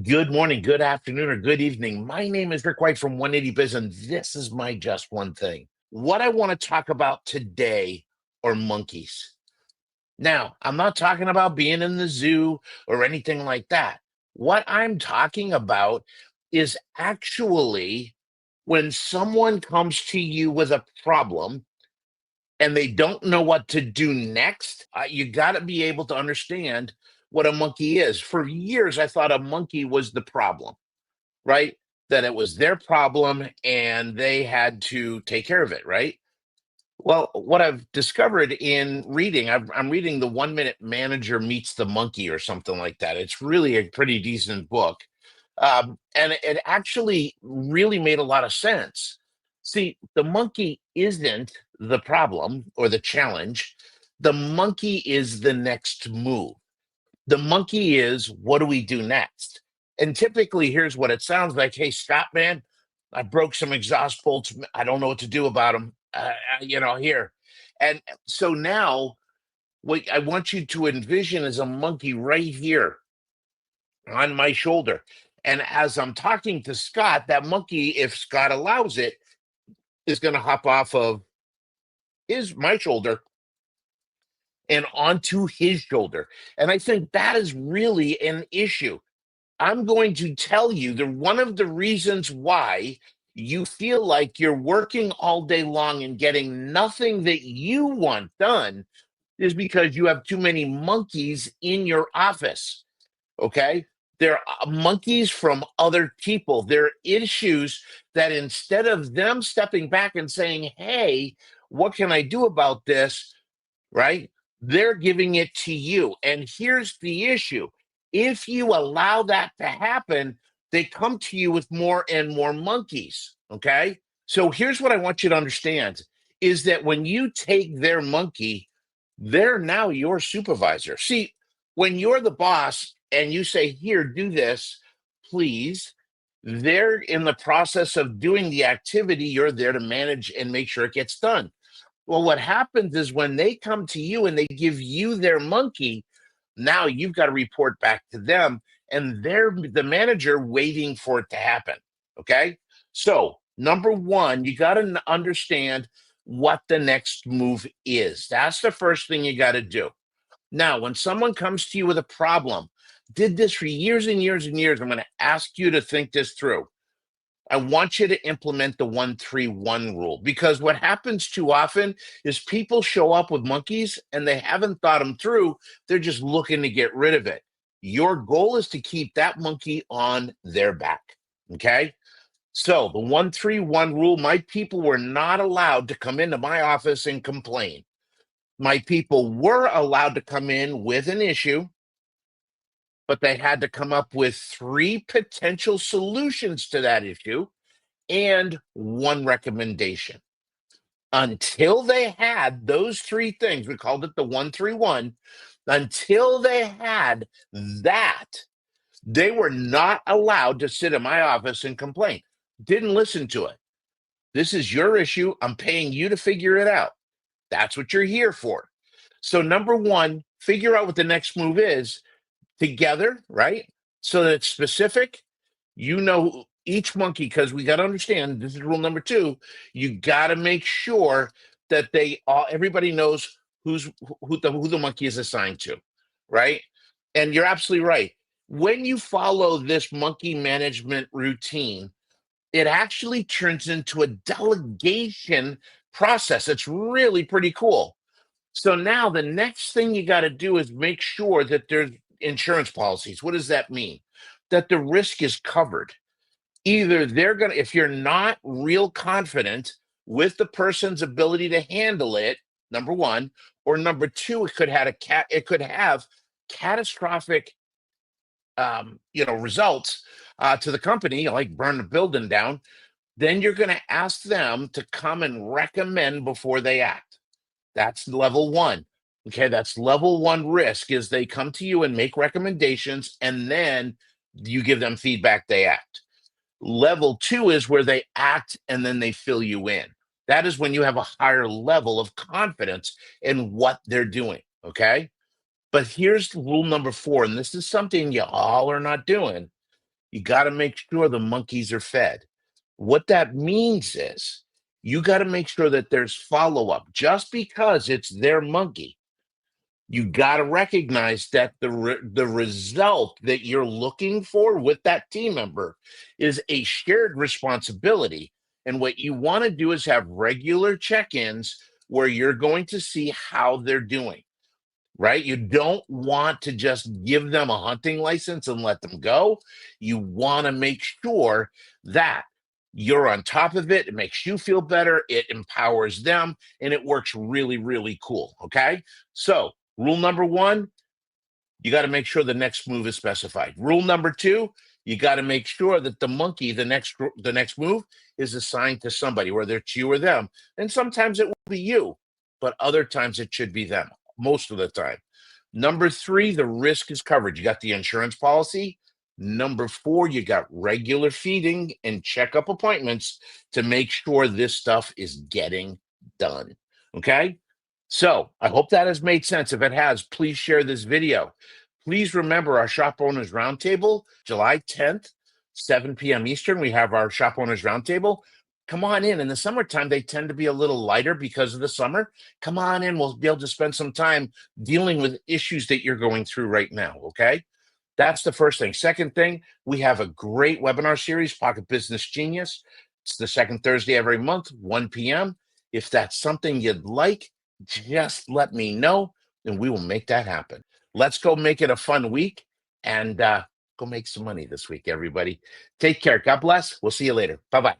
Good morning, good afternoon, or good evening. My name is Rick White from 180 Biz, and this is my Just One Thing. What I want to talk about today are monkeys. Now, I'm not talking about being in the zoo or anything like that. What I'm talking about is actually when someone comes to you with a problem and they don't know what to do next, you got to be able to understand what a monkey is. For years, I thought a monkey was the problem, right? That it was their problem and they had to take care of it, right? Well, what I've discovered in reading, I'm reading The 1 Minute Manager Meets the Monkey or something like that. It's really a pretty decent book. And it actually really made a lot of sense. See, the monkey isn't the problem or the challenge. The monkey is the next move. The monkey is, what do we do next? And typically, here's what it sounds like. Hey, Scott, man, I broke some exhaust bolts. I don't know what to do about them. Here. And so now, what I want you to envision is a monkey right here on my shoulder. And as I'm talking to Scott, that monkey, if Scott allows it, is going to hop off of my shoulder and onto his shoulder. And I think that is really an issue. I'm going to tell you that one of the reasons why you feel like you're working all day long and getting nothing that you want done is because you have too many monkeys in your office. Okay. They're monkeys from other people. They're issues that instead of them stepping back and saying, hey, what can I do about this? Right? They're giving it to you. And here's the issue: if you allow that to happen, they come to you with more and more monkeys. Okay. So here's what I want you to understand is that when you take their monkey, they're now your supervisor. See, when you're the boss and you say, here, do this, please, they're in the process of doing the activity. You're there to manage and make sure it gets done. Well, what happens is when they come to you and they give you their monkey, now you've got to report back to them, and they're the manager waiting for it to happen. Okay. So, number one, you got to understand what the next move is. That's the first thing you got to do. Now, when someone comes to you with a problem, did this for years and years and years, I'm going to ask you to think this through. I want you to implement the 1-3-1 rule, because what happens too often is people show up with monkeys and they haven't thought them through. They're just looking to get rid of it. Your goal is to keep that monkey on their back. Okay. So the 1-3-1 rule, my people were not allowed to come into my office and complain. My people were allowed to come in with an issue, but they had to come up with three potential solutions to that issue and one recommendation. Until they had those three things, we called it the 1-3-1. Until they had that, they were not allowed to sit in my office and complain. Didn't listen to it. This is your issue. I'm paying you to figure it out. That's what you're here for. So, number one, figure out what the next move is together, right? So that it's specific. You know each monkey, because we got to understand, this is rule number two. You got to make sure that everybody knows who the monkey is assigned to, right? And you're absolutely right. When you follow this monkey management routine, it actually turns into a delegation process. It's really pretty cool. So now the next thing you got to do is make sure that there's insurance policies. What does that mean? That the risk is covered. Either they're going to, if you're not real confident with the person's ability to handle it, number one, or number two, it could have catastrophic results to the company, like burn the building down. Then you're going to ask them to come and recommend before they act. That's level one. Okay, that's level one risk, is they come to you and make recommendations, and then you give them feedback, they act. Level two is where they act and then they fill you in. That is when you have a higher level of confidence in what they're doing. Okay. But here's rule number four, and this is something you all are not doing. You got to make sure the monkeys are fed. What that means is you got to make sure that there's follow up. Just because it's their monkey, you got to recognize that the result that you're looking for with that team member is a shared responsibility. And what you want to do is have regular check-ins where you're going to see how they're doing, right? You don't want to just give them a hunting license and let them go. You want to make sure that you're on top of it. It makes you feel better. It empowers them, and it works really, really cool. Okay. So, rule number one, you got to make sure the next move is specified. Rule number two, you got to make sure that the monkey, the next move is assigned to somebody, whether it's you or them. And sometimes it will be you, but other times it should be them, most of the time. Number three, the risk is covered. You got the insurance policy. Number four, you got regular feeding and checkup appointments to make sure this stuff is getting done. Okay. So I hope that has made sense. If it has, please share this video. Please remember our Shop Owners Roundtable, July 10th, 7 p.m. Eastern. We have our Shop Owners Roundtable. Come on in. In the summertime, they tend to be a little lighter because of the summer. Come on in. We'll be able to spend some time dealing with issues that you're going through right now. Okay. That's the first thing. Second thing, we have a great webinar series, Pocket Business Genius. It's the second Thursday every month, 1 p.m. If that's something you'd like, just let me know and we will make that happen. Let's go make it a fun week and go make some money this week, everybody. Take care. God bless. We'll see you later. Bye-bye.